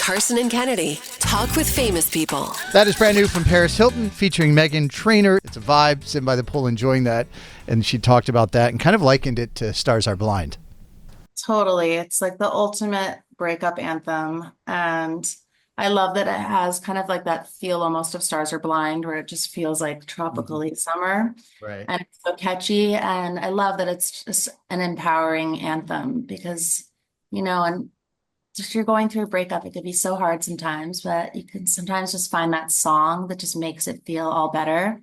Karson and Kennedy talk with famous people. That is brand new from Paris Hilton featuring Meghan Trainor. It's a vibe, sitting by the pool enjoying that. And she talked about that and kind of likened it to Stars Are Blind. Totally. It's like the ultimate breakup anthem. And I love that it has kind of like that feel almost of Stars Are Blind, where it just feels like tropically summer. Right. And it's so catchy. And I love that it's just an empowering anthem because, and if you're going through a breakup, it could be so hard sometimes, but you can sometimes just find that song that just makes it feel all better.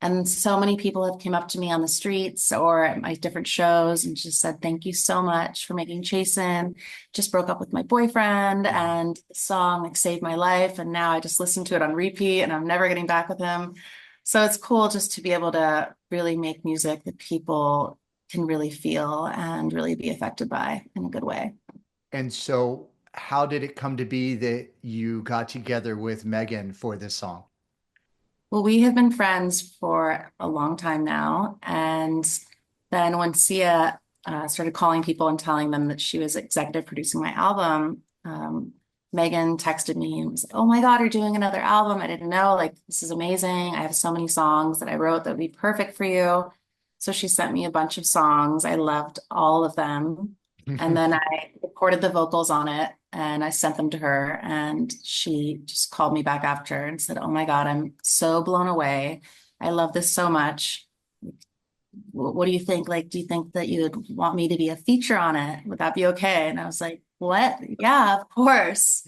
And so many people have came up to me on the streets or at my different shows and just said, thank you so much for making Chasen. Just broke up with my boyfriend and the song like saved my life. And now I just listen to it on repeat and I'm never getting back with him. So it's cool just to be able to really make music that people can really feel and really be affected by in a good way. And so how did it come to be that you got together with Meghan for this song? Well, we have been friends for a long time now. And then when Sia started calling people and telling them that she was executive producing my album, Meghan texted me and was like, oh my God, you're doing another album. I didn't know, like, this is amazing. I have so many songs that I wrote that would be perfect for you. So she sent me a bunch of songs. I loved all of them. And then I recorded the vocals on it and I sent them to her and she just called me back after and said, oh my God, I'm so blown away. I love this so much. What do you think? Like, do you think that you would want me to be a feature on it? Would that be okay? And I was like, what? Yeah, of course.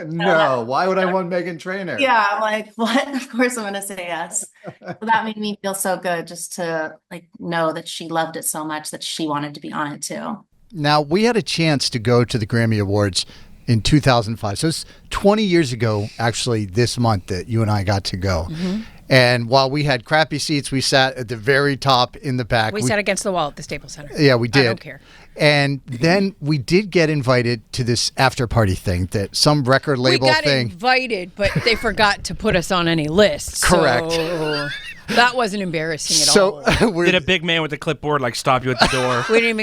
No, why would I want Meghan Trainor? Yeah, I'm like, what? Of course I'm going to say yes. So that made me feel so good just to like know that she loved it so much that she wanted to be on it too. Now, we had a chance to go to the Grammy Awards in 2005. So it's 20 years ago, actually, this month that you and I got to go. Mm-hmm. And while we had crappy seats, we sat at the very top in the back. We sat against the wall at the Staples Center. Yeah, we did. I don't care. And then we did get invited to this after party thing that some record label thing. We got invited, but they forgot to put us on any list. Correct. So that wasn't embarrassing at all. Did a big man with a clipboard like stop you at the door? We didn't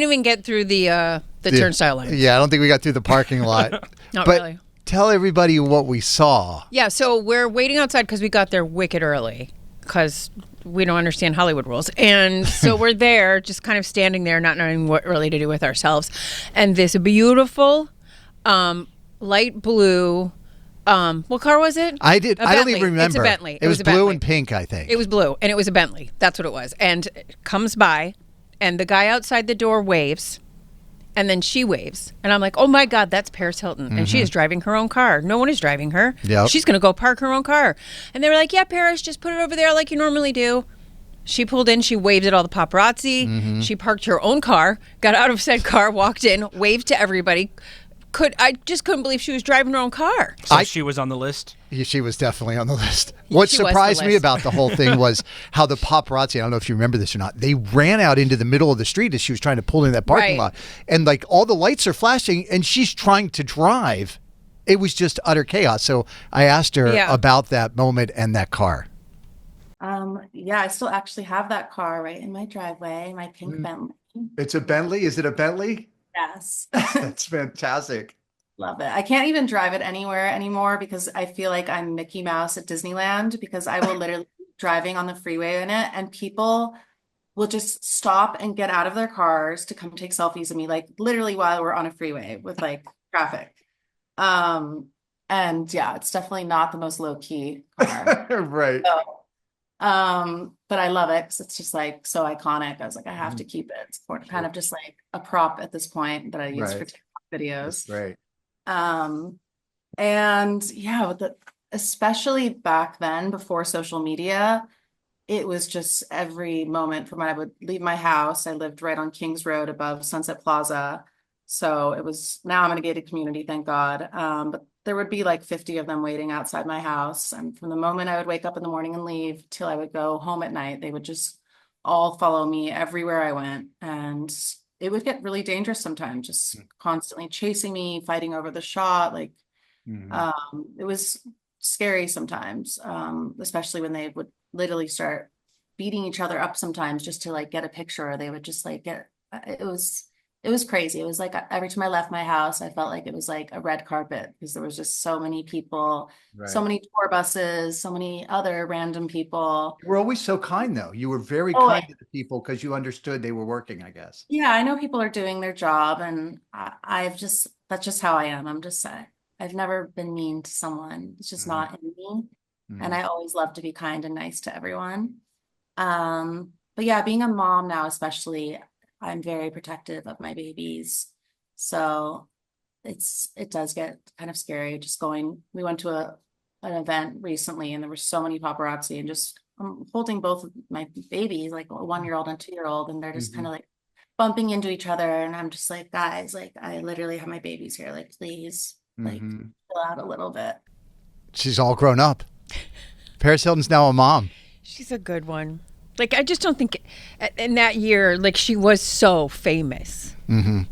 even get through the turnstile line. Yeah, I don't think we got through the parking lot. Not but really. Tell everybody what we saw. Yeah, so we're waiting outside because we got there wicked early because we don't understand Hollywood rules. And so we're there, just kind of standing there, not knowing what really to do with ourselves. And this beautiful light blue, what car was it? I don't even remember. It's a Bentley. It was blue and pink, I think. It was blue, and it was a Bentley. That's what it was. And it comes by, and the guy outside the door waves. And then she waves. And I'm like, oh, my God, that's Paris Hilton. And she is driving her own car. No one is driving her. Yep. She's going to go park her own car. And they were like, yeah, Paris, just put it over there like you normally do. She pulled in. She waved at all the paparazzi. She parked her own car, got out of said car, walked in, waved to everybody. I just couldn't believe she was driving her own car. So she was on the list? She was definitely on the list. What surprised me about the whole thing was how the paparazzi, I don't know if you remember this or not, they ran out into the middle of the street as she was trying to pull in that parking lot. And like all the lights are flashing and she's trying to drive. It was just utter chaos. So I asked her about that moment and that car. Yeah, I still actually have that car right in my driveway, my pink Bentley. It's a Bentley? Is it a Bentley? Yes. That's fantastic. Love it. I can't even drive it anywhere anymore because I feel like I'm Mickey Mouse at Disneyland because I will literally be driving on the freeway in it and people will just stop and get out of their cars to come take selfies of me, like literally while we're on a freeway with like traffic. And yeah, it's definitely not the most low key car. Right. So, but I love it because it's just like so iconic. I was like, I have to keep it. It's kind of just like a prop at this point that I use for TikTok videos. Right. And yeah, especially back then before social media, it was just every moment from when I would leave my house. I lived right on Kings Road above Sunset Plaza. So now I'm in a gated community, thank God. But there would be like 50 of them waiting outside my house. And from the moment I would wake up in the morning and leave till I would go home at night, they would just all follow me everywhere I went. And it would get really dangerous sometimes, just constantly chasing me, fighting over the shot. Like, it was scary sometimes, especially when they would literally start beating each other up sometimes just to like get a picture. Or they would just like it was it was crazy. It was like every time I left my house, I felt like it was like a red carpet because there was just so many people, so Right. many tour buses, so many other random people. You were always so kind, though. You were very Oh, kind to the people because you understood they were working, I guess. yeah, I know people are doing their job, and I've just, that's just how I am. I've never been mean to someone. It's just Hmm. not in me. And Hmm. I always love to be kind and nice to everyone. But yeah, being a mom now, especially, I'm very protective of my babies. So it does get kind of scary just going. We went to an event recently and there were so many paparazzi and just I'm holding both of my babies, like a 1 year old and 2 year old, and they're just kind Hmm. of like bumping into each other. And I'm just like, guys, like I literally have my babies here. Like, please, like Hmm. chill out a little bit. She's all grown up. Paris Hilton's now a mom. She's a good one. Like, I just don't think in that year, like, she was so famous. Hmm.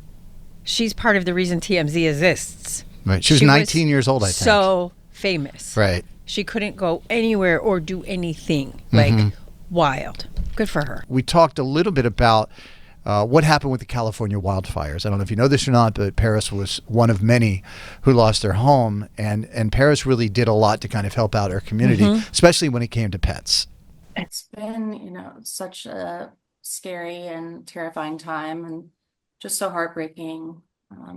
She's part of the reason TMZ exists. Right. She was 19 years old, I think. So famous. Right. She couldn't go anywhere or do anything. Like, wild. Good for her. We talked a little bit about what happened with the California wildfires. I don't know if you know this or not, but Paris was one of many who lost their home. And Paris really did a lot to kind of help out her community, especially when it came to pets. It's been, such a scary and terrifying time and just so heartbreaking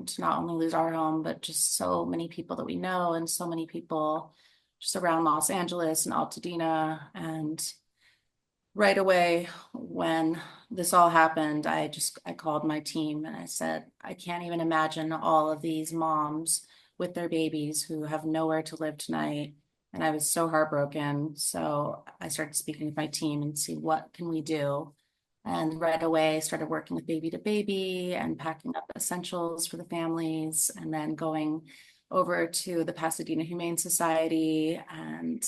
to not only lose our home, but just so many people that we know and so many people just around Los Angeles and Altadena. And right away, when this all happened, I called my team and I said, I can't even imagine all of these moms with their babies who have nowhere to live tonight. And I was so heartbroken. So I started speaking with my team and see what can we do. And right away started working with baby to baby and packing up essentials for the families and then going over to the Pasadena Humane Society and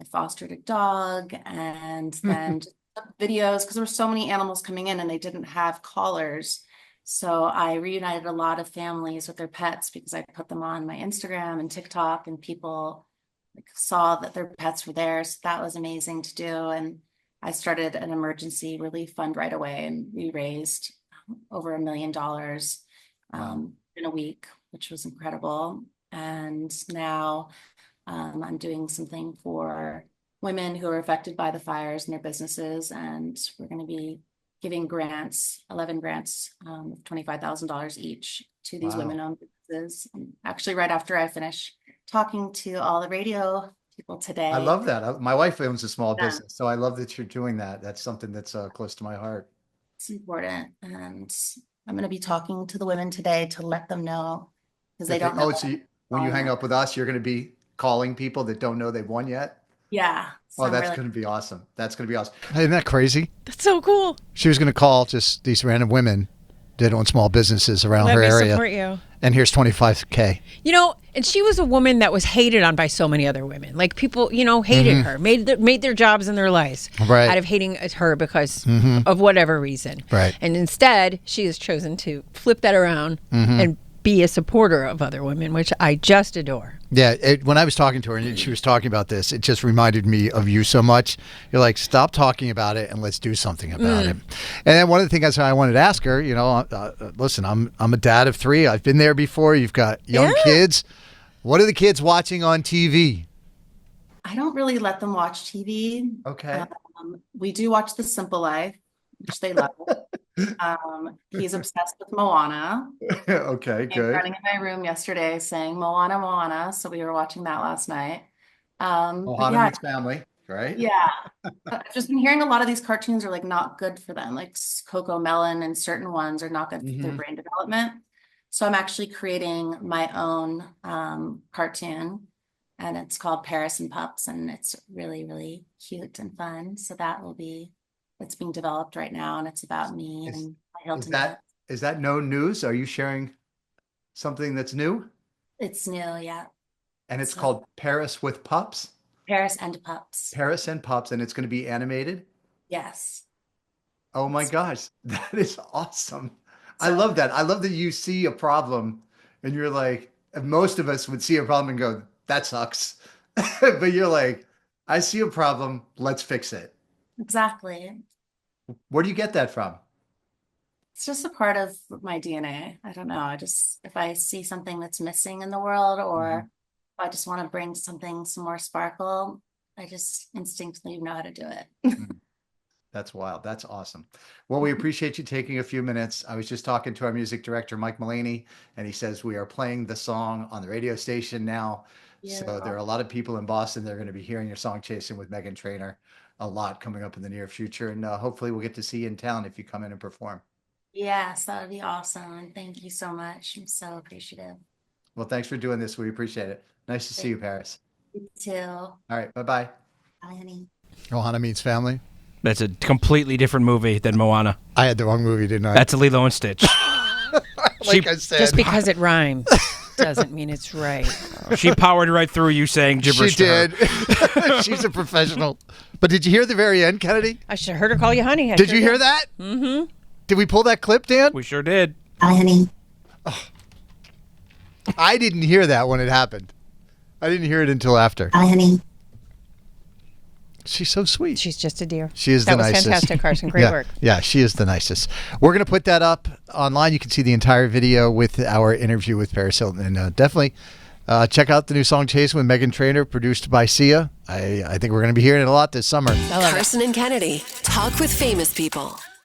I fostered a dog and then just took videos because there were so many animals coming in and they didn't have collars. So I reunited a lot of families with their pets because I put them on my Instagram and TikTok and people like, saw that their pets were there. So that was amazing to do. And I started an emergency relief fund right away and we raised over $1 million in a week, which was incredible. And now I'm doing something for women who are affected by the fires in their businesses, and we're going to be giving grants, 11 grants of $25,000 each to these Wow. women-owned businesses. And actually, right after I finish talking to all the radio people I today. love that. My wife owns a small Yeah, business, so I love that you're doing that. That's something that's close to my heart. it's important. And I'm going to be talking to the women today to let them know because they That they, don't know oh, what's when you going hang on. up with us, you're going to be calling people that don't know they've won yet. Yeah, so Oh, I'm that's really going to be awesome. That's going to be awesome. Isn't that crazy? That's so cool. She was going to call just these random women that own small businesses around Let her me area. support you. And here's 25K. And she was a woman that was hated on by so many other women. Like people, hated her, made their jobs and their lives Right. out of hating her because of whatever reason. Right. And instead, she has chosen to flip that around and be a supporter of other women, which I just adore. Yeah, when I was talking to her and she was talking about this, it just reminded me of you so much. You're like, stop talking about it and let's do something about it. And then one of the things I wanted to ask her, listen, I'm a dad of 3. I've been there before. You've got young kids. What are the kids watching on TV? I don't really let them watch TV. Okay. We do watch The Simple Life, which they love. He's obsessed with Moana. Okay, Came good. running in my room yesterday saying Moana, Moana. So we were watching that last night. But Ohana yeah, meets family, right? yeah. I've just been hearing a lot of these cartoons are like not good for them, like Coco Melon and certain ones are not good for their brain development. So I'm actually creating my own cartoon and it's called Paris and Pups and it's really, really cute and fun. So it's being developed right now and it's about me Is, and my is Hilton. that is that no news? Are you sharing something that's new? It's new, yeah. And it's So called Paris with Pups? Paris and Pups. Paris and Pups, and it's going to be animated? Yes. Oh my gosh, that is awesome. I So love that. I love that you see a problem and you're like, most of us would see a problem and go, that sucks. But you're like, I see a problem, let's fix it. exactly. Where do you get that from? It's just a part of my DNA. I don't know. If I see something that's missing in the world, or if I just want to bring some more sparkle, I just instinctively know how to do it. That's wild. That's awesome. Well, we appreciate you taking a few minutes. I was just talking to our music director, Mike Mullaney, and he says we are playing the song on the radio station now. Yeah. So there are a lot of people in Boston that are going to be hearing your song Chasing with Meghan Trainor a lot coming up in the near future. And hopefully we'll get to see you in town if you come in and perform. Yes, that would be awesome. And thank you so much. I'm so appreciative. Well, thanks for doing this. We appreciate it. Nice to see you, Paris. You too. All right. Bye-bye. Bye, honey. Ohana Means Family. That's a completely different movie than Moana. I had the wrong movie, didn't I? That's a Lilo and Stitch. Like I said. Just because it rhymes doesn't mean it's right. She powered right through you saying gibberish. She did. She's a professional. But did you hear the very end, Kennedy? I should have heard her call you honey. Did you hear that? Mm-hmm. Did we pull that clip, Dan? We sure did. Bye, honey. Oh. I didn't hear that when it happened. I didn't hear it until after. Bye, honey. She's so sweet. She's just a dear. She is the nicest. That was fantastic, Karson. Great work. Yeah, she is the nicest. We're going to put that up online. You can see the entire video with our interview with Paris Hilton. And definitely check out the new song Chasing with Meghan Trainor, produced by Sia. I think we're going to be hearing it a lot this summer. Karson and Kennedy talk with famous people.